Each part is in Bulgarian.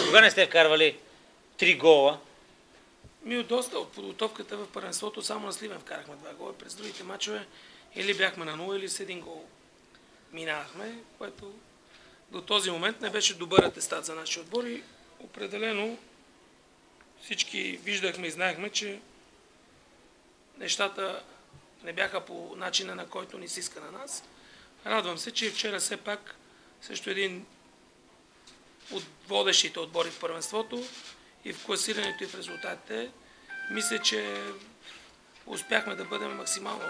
Кога не сте вкарвали 3 гола? Доста от подготовката в първенството само на Сливен вкарахме 2 гола. През другите мачове или бяхме на 0, или с 1 гол минахме, което до този момент не беше добър атестат за нашия отбор и определено всички виждахме и знаехме, че нещата не бяха по начина, на който ни се иска на нас. Радвам се, че вчера все пак също един от водещите отбори в първенството и в класирането и в резултатите, мисля, че успяхме да бъдем максимално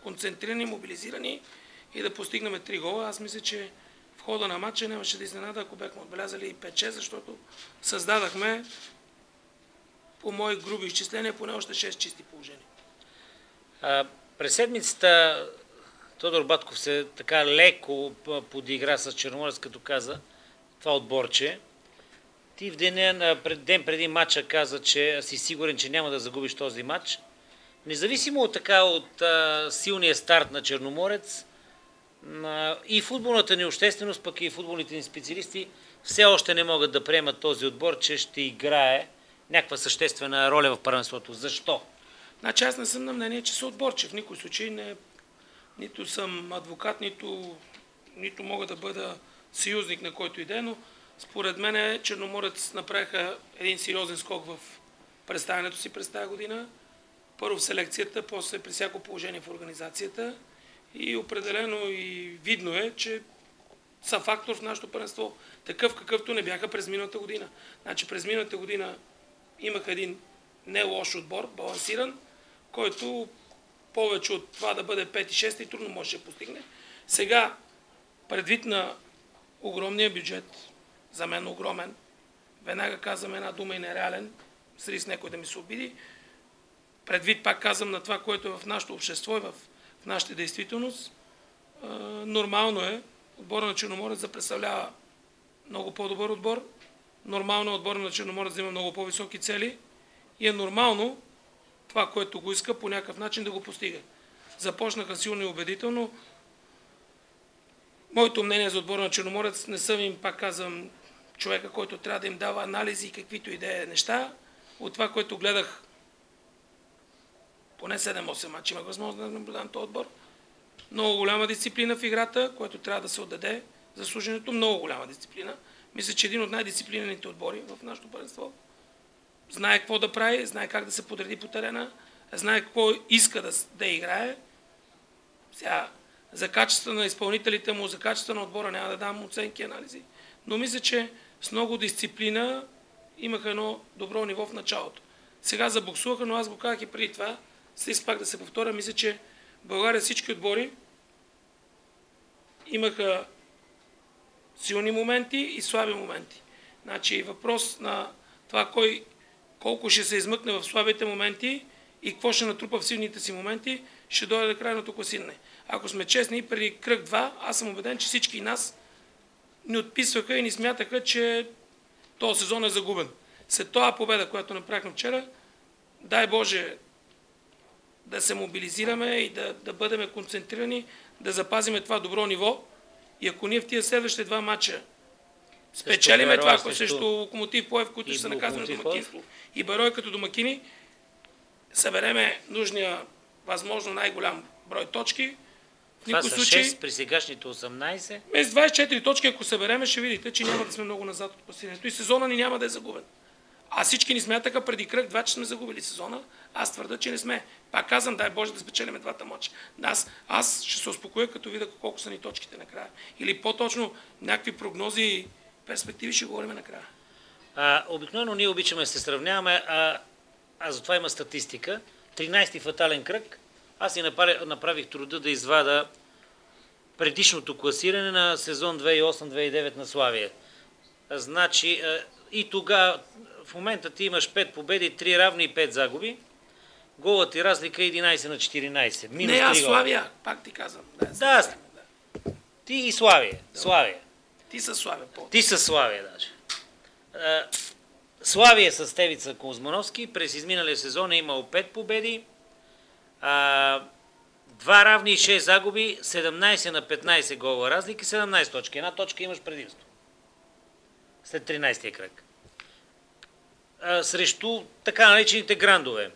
концентрирани, мобилизирани и да постигнем 3 гола. Аз мисля, че в хода на матча нямаше да изненада, ако бяхме отбелязали и 5-6, защото създадахме по мои груби изчисления поне още 6 чисти положения. През седмицата Тодор Батков се така леко подигра с Черноморец, като каза това отборче. Ти в ден преди матча каза, че си сигурен, че няма да загубиш този матч. Независимо от силния старт на Черноморец, и футболната ни общественост, пък и футболните ни специалисти все още не могат да приемат този отбор, че ще играе някаква съществена роля в първенството. Защо? Значи аз не съм на мнение, че са отборче. В никой случай нито съм адвокат, нито мога да бъда съюзник на който иде, но според мен Черноморец направиха един сериозен скок в представянето си през тази година. Първо в селекцията, после при всяко положение в организацията и определено и видно е, че са фактор в нашето първенство, такъв какъвто не бяха през миналата година. Значи през миналата година имаха един не лош отбор, балансиран, който повече от това да бъде 5 и 6 и трудно може да постигне. Сега, предвид на огромния бюджет, за мен огромен, веднага казвам една дума и нереален, с риск някой да ми се обиди, предвид, пак казвам, на това, което е в нашето общество и в нашата действителност, нормално е отбора на Черноморец да представлява много по-добър отбор, нормално е отбора на Черноморец да има много по-високи цели и е нормално това, което го иска, по някакъв начин да го постига. Започнаха силно и убедително. Моето мнение за отбора на Черноморец, не съм им, пак казвам, човека, който трябва да им дава анализи и каквито и да е неща. От това, което гледах поне 7-8 мача, имах възможност да наблюдавам този отбор. Много голяма дисциплина в играта, което трябва да се отдаде заслуженето. Много голяма дисциплина. Мисля, че един от най-дисциплинираните отбори в нашото първенство. Знае какво да прави, знае как да се подреди по терена, знае какво иска да играе. Сега, за качество на изпълнителите му, за качество на отбора няма да дам оценки и анализи. Но мисля, че с много дисциплина имаха едно добро ниво в началото. Сега забуксуваха, но аз го казах и преди това. След пак да се повторя, мисля, че в България всички отбори имаха силни моменти и слаби моменти. Значи въпрос на това колко ще се измъкне в слабите моменти и какво ще натрупа в силните си моменти, ще дойде до крайното класиране. Ако сме честни, преди кръг 2, аз съм убеден, че всички нас ни отписваха и ни смятаха, че този сезон е загубен. След това победа, която направихме вчера, дай Боже да се мобилизираме и да бъдем концентрирани, да запазиме това добро ниво. И ако ние в тия следващите 2 мача спечелиме това срещу Локомотив Пловдив, които ще се наказваме на домакинство, и Барой като домакини, събереме нужния, възможно най-голям брой точки. В това са случай, 6 при сегашните 18. С 24 точки, ако събереме, ще видите, че няма да сме много назад от класирането и сезона ни няма да е загубен. А всички ни смятаха преди кръг 2, че сме загубили сезона. Аз твърда, че не сме. Пак казвам, дай Боже да спечелиме 2 мача. Аз ще се успокоя, като видя колко са ни точките накрая. Или по-точно някакви прогнози и перспективи ще говорим накрая. Обикновено ние обичаме да се сравняваме, а затова има статистика. 13-ти фатален кръг. Аз си направих труда да извада предишното класиране на сезон 2008-2009 на Славия. Значи, и тогава в момента ти имаш 5 победи, 3 равни и 5 загуби. Голът ти разлика е 11 на 14. Не, аз Славия, пак ти казвам. Да, ти и Славия. Да. Славия. Ти със Славия. Ти със Славия, даже. Славия с Стевица Козмановски през изминалия сезон е имал 5 победи, 2 равни и 6 загуби, 17 на 15 гола разлики, 17 точки. Една точка имаш предимство. След 13-тия кръг. срещу така наречените грандове.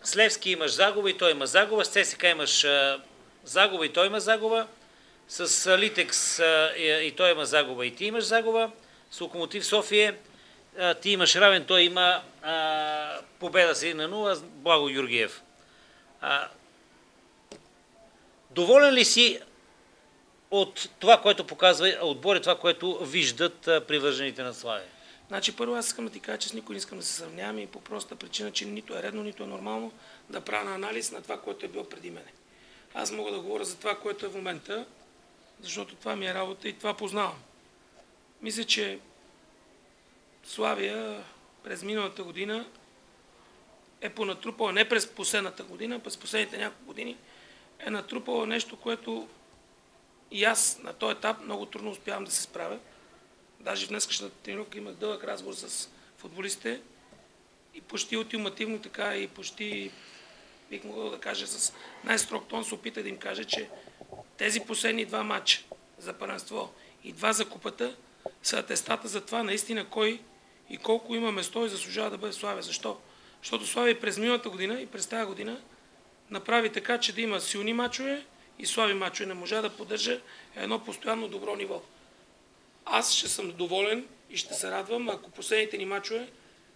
С Левски имаш загуба и той има загуба, с ЦСКА имаш загуба и той има загуба, с Литекс и той има загуба и ти имаш загуба, с Локомотив София ти имаш равен, той има победа с 1-0, Благо Георгиев. Доволен ли си от това, което показва отбори, това, което виждат привържените на Славия? Значи първо аз искам да ти кажа, че с никой не искам да се сравнявам и по проста причина, че нито е редно, нито е нормално да правя анализ на това, което е било преди мене. Аз мога да говоря за това, което е в момента, защото това ми е работа и това познавам. Мисля, че Славия през миналата година е понатрупала, не през последната година, през последните няколко години, е натрупала нещо, което и аз на този етап много трудно успявам да се справя. Даже в днескашната тренировка имах дълъг разговор с футболистите и почти ултимативно така и почти бих могъл да кажа с най-строг тон се опита да им кажа, че тези последни два матча за първенство и два за купата са атестата за това наистина кой и колко има место и заслужава да бъде Славия. Защо? Защото Славия и през миналата година и през тази година направи така, че да има силни мачове и слаби мачове. Не можа да поддържа едно постоянно добро ниво. Аз ще съм доволен и ще се радвам, ако последните ни мачове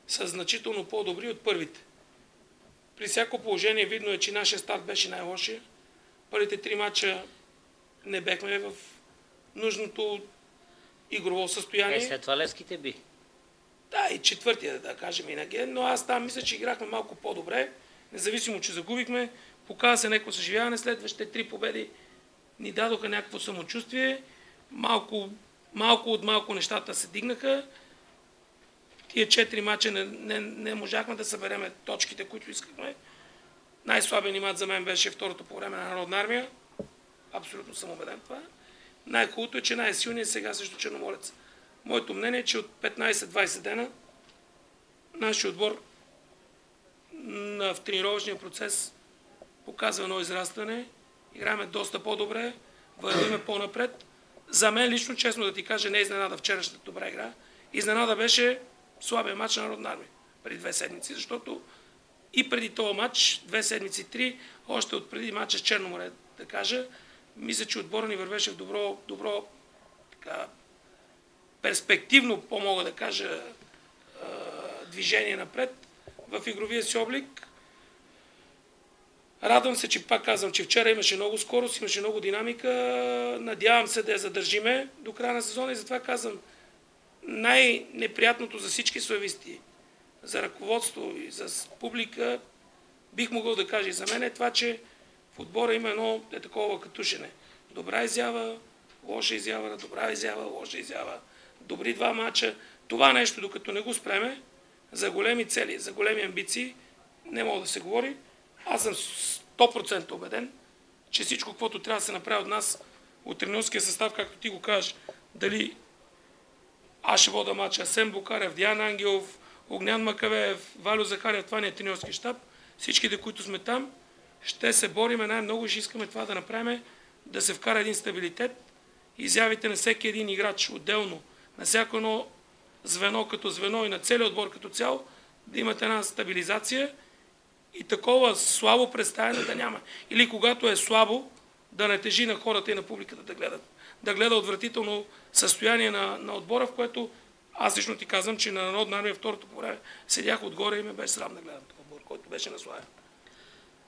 са значително по-добри от първите. При всяко положение видно е, че нашия старт беше най-лошия. Първите три мача не бехме в нужното игрово състояние. След това Левските би. Да, и четвъртия, да кажем инаги. Но аз там мисля, че играхме малко по-добре. Независимо, че загубихме, показа се някакво съживяване. Следващите три победи ни дадоха някакво самочувствие. Малко от малко нещата се дигнаха. Тия 4 мача не можахме да събереме точките, които искахме. Най-слабият мач за мен беше второто по време на Народна армия. Абсолютно съм убеден в това. Най-хубавото е, че най-силният сега срещу Черноморец. Моето мнение е, че от 15-20 дена нашия отбор в тренировъчния процес показва едно израстване. Играем доста по-добре, вървиме по-напред. За мен лично, честно да ти кажа, не е изненада вчерашната добра игра. Изненада беше слабия матч на Народна армия преди 2 седмици, защото и преди този матч, 2 седмици, 3, още от преди матча с Черноморе, да кажа, мисля, че отбора ни вървеше в добро така, перспективно, по-мога да кажа, движение напред в игровия си облик. Радвам се, че пак казвам, че вчера имаше много скорост, имаше много динамика. Надявам се да я задържиме до края на сезона и затова казвам, най-неприятното за всички слависти, за ръководство и за публика, бих могъл да кажа и за мен е това, че в отбора има едно такова катушене. Добра изява, лоша изява, добра изява, лоша изява, добри два мача. Това нещо, докато не го спреме, за големи цели, за големи амбиции, не мога да се говори. Аз съм 100% убеден, че всичко, което трябва да се направи от нас, от тренерския състав, както ти го кажеш, дали аз ще вода мача, Асен Букарев, Диан Ангелов, Огнян Макавеев, Валю Захарев, това не е тренерски щаб, всичките, които сме там, ще се бориме най-много и ще искаме това да направим, да се вкара един стабилитет, изявите на всеки един играч отделно, на всяко едно звено като звено и на целият отбор като цяло, да имате една стабилизация и такова слабо представяне да няма. Или когато е слабо, да не тежи на хората и на публиката да гледат. Да гледа отвратително състояние на отбора, в което аз лично ти казвам, че на Народна армия второто по време седях отгоре и ме беше срам да гледам този отбор, който беше на Славия.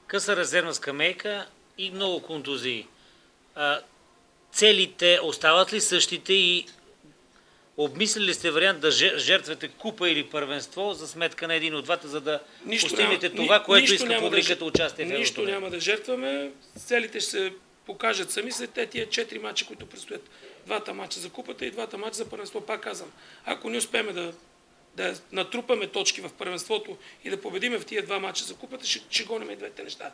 Къса резервна скамейка и много контузии. Целите остават ли същите и обмислили сте вариант да жертвате купа или първенство за сметка на един от двата, за да постигнете това, което иска публиката участие в Еврото? Нищо няма да жертваме. Целите ще се покажат сами след тия 4 мача, които предстоят. Двата мача за купата и двата мача за първенство. Пак казвам, ако не успеем да натрупаме точки в първенството и да победиме в тия два мача за купата, ще гоним и двете неща.